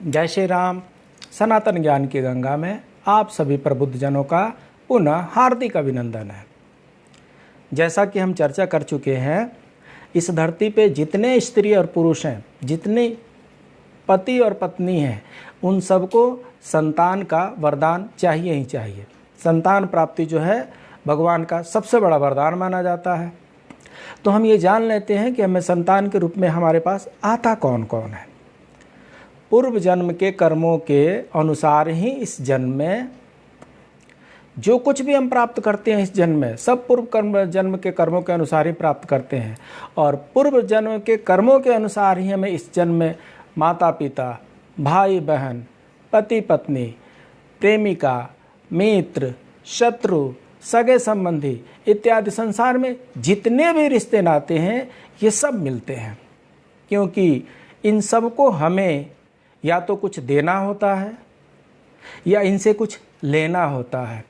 जय श्री राम। सनातन ज्ञान की गंगा में आप सभी प्रबुद्ध जनों का पुनः हार्दिक अभिनंदन है। जैसा कि हम चर्चा कर चुके हैं, इस धरती पे जितने स्त्री और पुरुष हैं, जितने पति और पत्नी हैं, उन सबको संतान का वरदान चाहिए ही चाहिए। संतान प्राप्ति जो है भगवान का सबसे बड़ा वरदान माना जाता है। तो हम ये जान लेते हैं कि हमें संतान के रूप में हमारे पास आता कौन कौन है। पूर्व जन्म के कर्मों के अनुसार ही इस जन्म में जो कुछ भी हम प्राप्त करते हैं, इस जन्म में सब पूर्व जन्म के कर्मों के अनुसार ही प्राप्त करते हैं। और पूर्व जन्म के कर्मों के अनुसार ही हमें इस जन्म में माता पिता, भाई बहन, पति पत्नी, प्रेमिका, मित्र, शत्रु, सगे संबंधी इत्यादि संसार में जितने भी रिश्ते नाते हैं, ये सब मिलते हैं। क्योंकि इन सबको हमें या तो कुछ देना होता है या इनसे कुछ लेना होता है।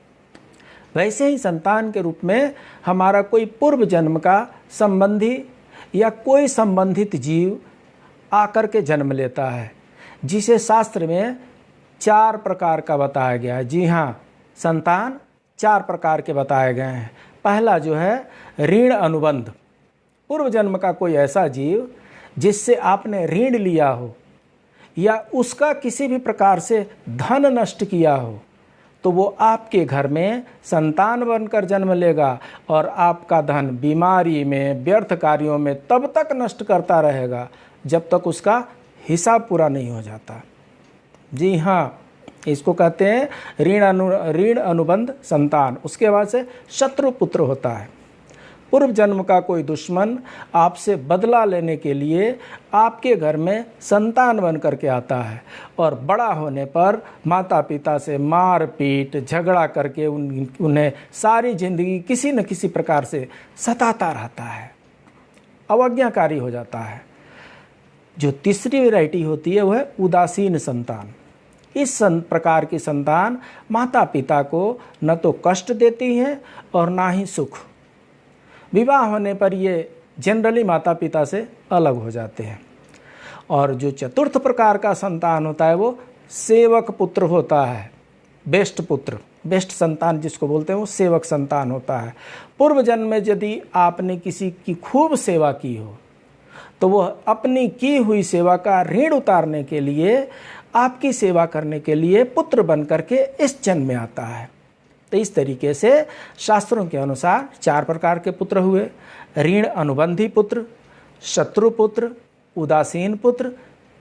वैसे ही संतान के रूप में हमारा कोई पूर्व जन्म का संबंधी या कोई संबंधित जीव आकर के जन्म लेता है, जिसे शास्त्र में 4 प्रकार का बताया गया है। जी हाँ, संतान 4 प्रकार के बताए गए हैं। पहला जो है ऋण अनुबंध। पूर्व जन्म का कोई ऐसा जीव जिससे आपने ऋण लिया हो या उसका किसी भी प्रकार से धन नष्ट किया हो, तो वो आपके घर में संतान बनकर जन्म लेगा और आपका धन बीमारी में, व्यर्थ कार्यों में तब तक नष्ट करता रहेगा जब तक उसका हिसाब पूरा नहीं हो जाता। जी हाँ, इसको कहते हैं ऋण अनुबंध संतान। उसके बाद से शत्रु पुत्र होता है। पूर्व जन्म का कोई दुश्मन आपसे बदला लेने के लिए आपके घर में संतान बन करके आता है और बड़ा होने पर माता पिता से मार पीट झगड़ा करके उन्हें सारी जिंदगी किसी न किसी प्रकार से सताता रहता है, अवज्ञाकारी हो जाता है। जो तीसरी वैरायटी होती है वह है उदासीन संतान। इस प्रकार की संतान माता पिता को न तो कष्ट देती है और ना ही सुख। विवाह होने पर ये जनरली माता पिता से अलग हो जाते हैं। और जो चतुर्थ प्रकार का संतान होता है वो सेवक पुत्र होता है। बेस्ट पुत्र, बेस्ट संतान जिसको बोलते हैं, वो सेवक संतान होता है। पूर्व जन्म में यदि आपने किसी की खूब सेवा की हो तो वह अपनी की हुई सेवा का ऋण उतारने के लिए, आपकी सेवा करने के लिए पुत्र बन करके इस जन्म में आता है। तो इस तरीके से शास्त्रों के अनुसार 4 प्रकार के पुत्र हुए। ऋण अनुबंधी पुत्र, शत्रु पुत्र, उदासीन पुत्र,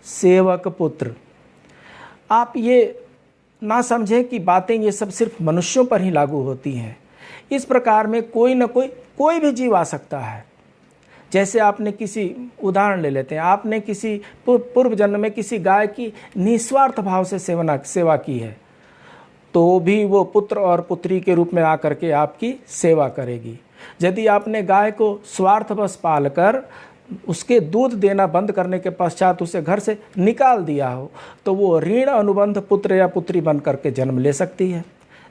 सेवक पुत्र। आप ये ना समझें कि बातें ये सब सिर्फ मनुष्यों पर ही लागू होती हैं। इस प्रकार में कोई ना कोई भी जीव आ सकता है। जैसे आपने किसी उदाहरण ले लेते हैं, आपने किसी पूर्व जन्म में किसी गाय की निस्वार्थ भाव से सेवा की है, तो भी वो पुत्र और पुत्री के रूप में आकर के आपकी सेवा करेगी। यदि आपने गाय को स्वार्थवश पालकर उसके दूध देना बंद करने के पश्चात उसे घर से निकाल दिया हो, तो वो ऋण अनुबंध पुत्र या पुत्री बन करके जन्म ले सकती है।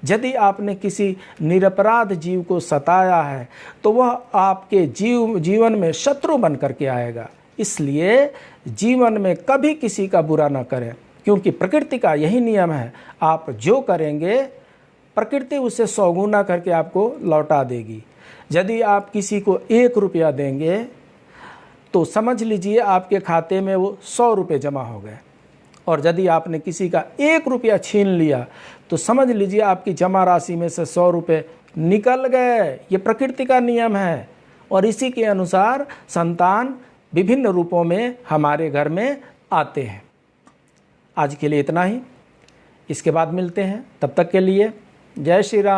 यदि आपने किसी निरपराध जीव को सताया है तो वह आपके जीवन में शत्रु बन करके आएगा। इसलिए जीवन में कभी किसी का बुरा न करें, क्योंकि प्रकृति का यही नियम है। आप जो करेंगे प्रकृति उससे 100 गुना करके आपको लौटा देगी। यदि आप किसी को 1 रुपया देंगे तो समझ लीजिए आपके खाते में वो 100 रुपये जमा हो गए। और यदि आपने किसी का 1 रुपया छीन लिया तो समझ लीजिए आपकी जमा राशि में से 100 रुपये निकल गए। ये प्रकृति का नियम है। और इसी के अनुसार संतान विभिन्न रूपों में हमारे घर में आते हैं। आज के लिए इतना ही, इसके बाद मिलते हैं। तब तक के लिए जय श्री राम।